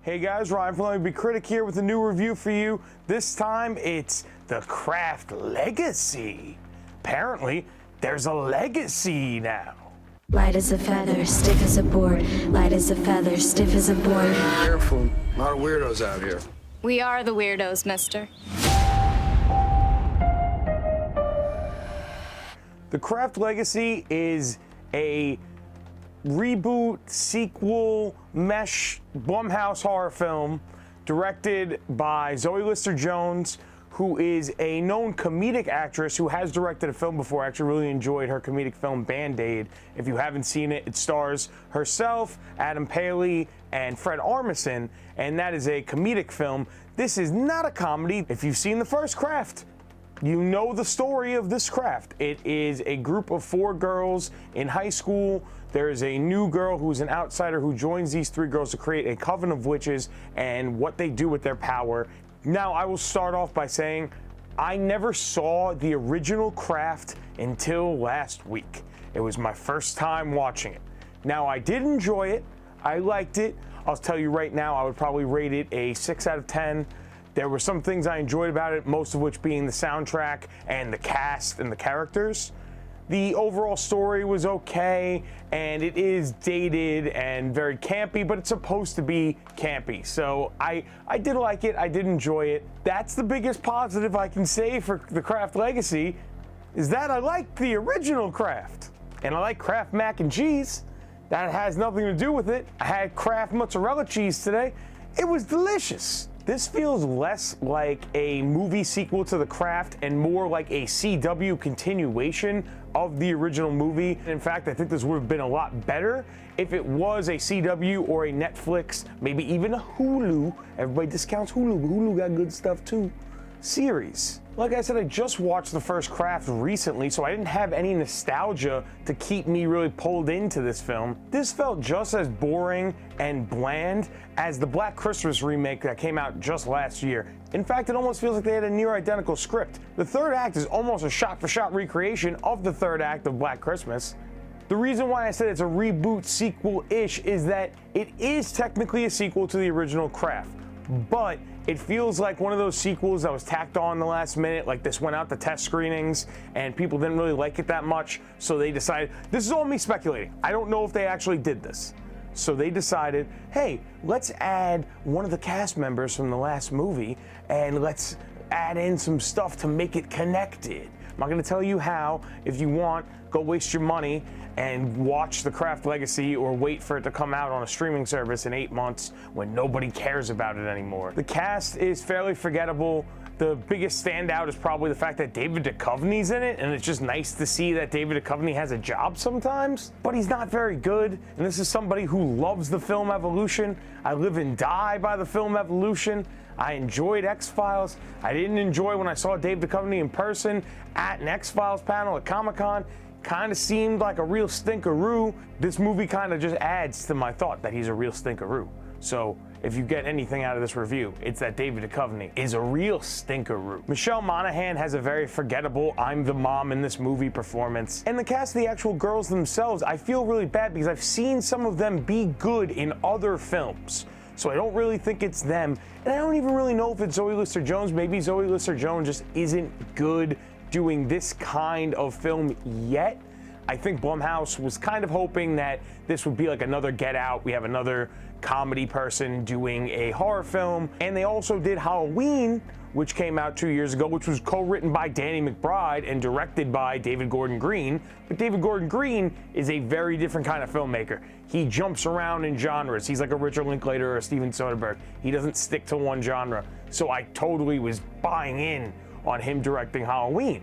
Hey guys, Ryan from Lovie Critic here with a new review for you. This time it's The Craft Legacy. Apparently, there's a legacy now. Light as a feather, stiff as a board. Light as a feather, stiff as a board. Careful, a lot of weirdos out here. We are the weirdos, mister. The Craft Legacy is a reboot, sequel, mesh, Blumhouse horror film directed by Zoey Lister-Jones, who is a known comedic actress who has directed a film before. I actually really enjoyed her comedic film Band-Aid. If you haven't seen it, it stars herself, Adam Cailee, and Fred Armisen, and that is a comedic film. This is not a comedy. If you've seen the first Craft, you know the story of this craft. It is a group of 4 girls in high school. There is a new girl who's an outsider who joins these 3 girls to create a coven of witches and what they do with their power. Now, I will start off by saying I never saw the original Craft until last week. It was my first time watching it. Now, I did enjoy it. I liked it. I'll tell you right now, I would probably rate it a 6 out of 10. There were some things I enjoyed about it, most of which being the soundtrack and the cast and the characters. The overall story was okay, and it is dated and very campy, but it's supposed to be campy. So I did like it, I did enjoy it. That's the biggest positive I can say for the Craft Legacy, is that I like the original Craft. And I like Kraft mac and cheese. That has nothing to do with it. I had Kraft mozzarella cheese today. It was delicious. This feels less like a movie sequel to The Craft and more like a CW continuation of the original movie. In fact, I think this would have been a lot better if it was a CW or a Netflix, maybe even a Hulu. Everybody discounts Hulu, but Hulu got good stuff too. Series. Like I said, I just watched the first Craft recently, so I didn't have any nostalgia to keep me really pulled into this film. This felt just as boring and bland as the Black Christmas remake that came out just last year. In fact, it almost feels like they had a near identical script. The third act is almost a shot-for-shot recreation of the third act of Black Christmas. The reason why I said it's a reboot sequel-ish is that it is technically a sequel to the original Craft, but it feels like one of those sequels that was tacked on the last minute, like this went out to test screenings and people didn't really like it that much, so they decided, this is all me speculating, I don't know if they actually did this. So they decided, hey, let's add one of the cast members from the last movie and let's add in some stuff to make it connected. I'm not gonna tell you how. If you want, go waste your money and watch The Craft Legacy or wait for it to come out on a streaming service in 8 months when nobody cares about it anymore. The cast is fairly forgettable. The biggest standout is probably the fact that David Duchovny's in it, and it's just nice to see that David Duchovny has a job sometimes, but he's not very good, and this is somebody who loves the film Evolution. I live and die by the film Evolution. I enjoyed X-Files. I didn't enjoy when I saw Dave Duchovny in person at an X-Files panel at Comic-Con. Kind of seemed like a real stinkeroo. This movie kind of just adds to my thought that he's a real stinkeroo. So if you get anything out of this review, it's that David Duchovny is a real stinkeroo. Michelle Monaghan has a very forgettable I'm the mom in this movie performance. And the cast of the actual girls themselves, I feel really bad because I've seen some of them be good in other films. So I don't really think it's them. And I don't even really know if it's Zoey Lister-Jones. Maybe Zoey Lister-Jones just isn't good doing this kind of film yet. I think Blumhouse was kind of hoping that this would be like another Get Out. We have another comedy person doing a horror film. And they also did Halloween, which came out 2 years ago, which was co-written by Danny McBride and directed by David Gordon Green. But David Gordon Green is a very different kind of filmmaker. He jumps around in genres. He's like a Richard Linklater or a Steven Soderbergh. He doesn't stick to one genre. So I totally was buying in on him directing Halloween.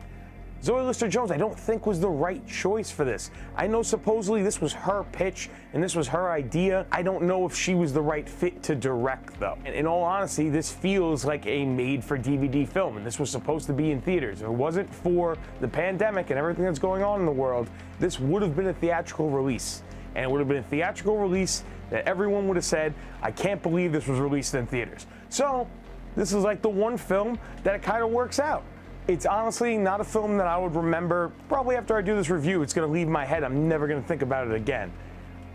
Zoey Lister-Jones, I don't think was the right choice for this. I know supposedly this was her pitch and this was her idea. I don't know if she was the right fit to direct though. And in all honesty, this feels like a made-for-DVD film, and this was supposed to be in theaters. If it wasn't for the pandemic and everything that's going on in the world, this would have been a theatrical release. And it would have been a theatrical release that everyone would have said, I can't believe this was released in theaters. So this is like the one film that it kind of works out. It's honestly not a film that I would remember. Probably after I do this review, it's going to leave my head. I'm never going to think about it again.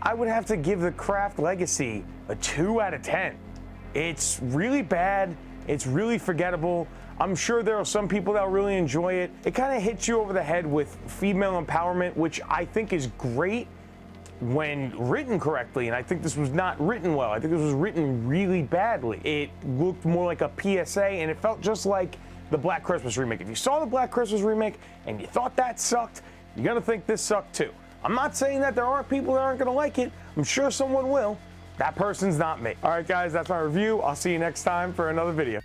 I would have to give The Craft Legacy a 2 out of 10. It's really bad. It's really forgettable. I'm sure there are some people that will really enjoy it. It kind of hits you over the head with female empowerment, which I think is great when written correctly, and I think this was not written well. I think this was written really badly. It looked more like a PSA, and it felt just like the Black Christmas remake. If you saw the Black Christmas remake and you thought that sucked, you're gonna think this sucked too. I'm not saying that there aren't people that aren't gonna like it. I'm sure someone will. That person's not me. All right, guys, that's my review. I'll see you next time for another video.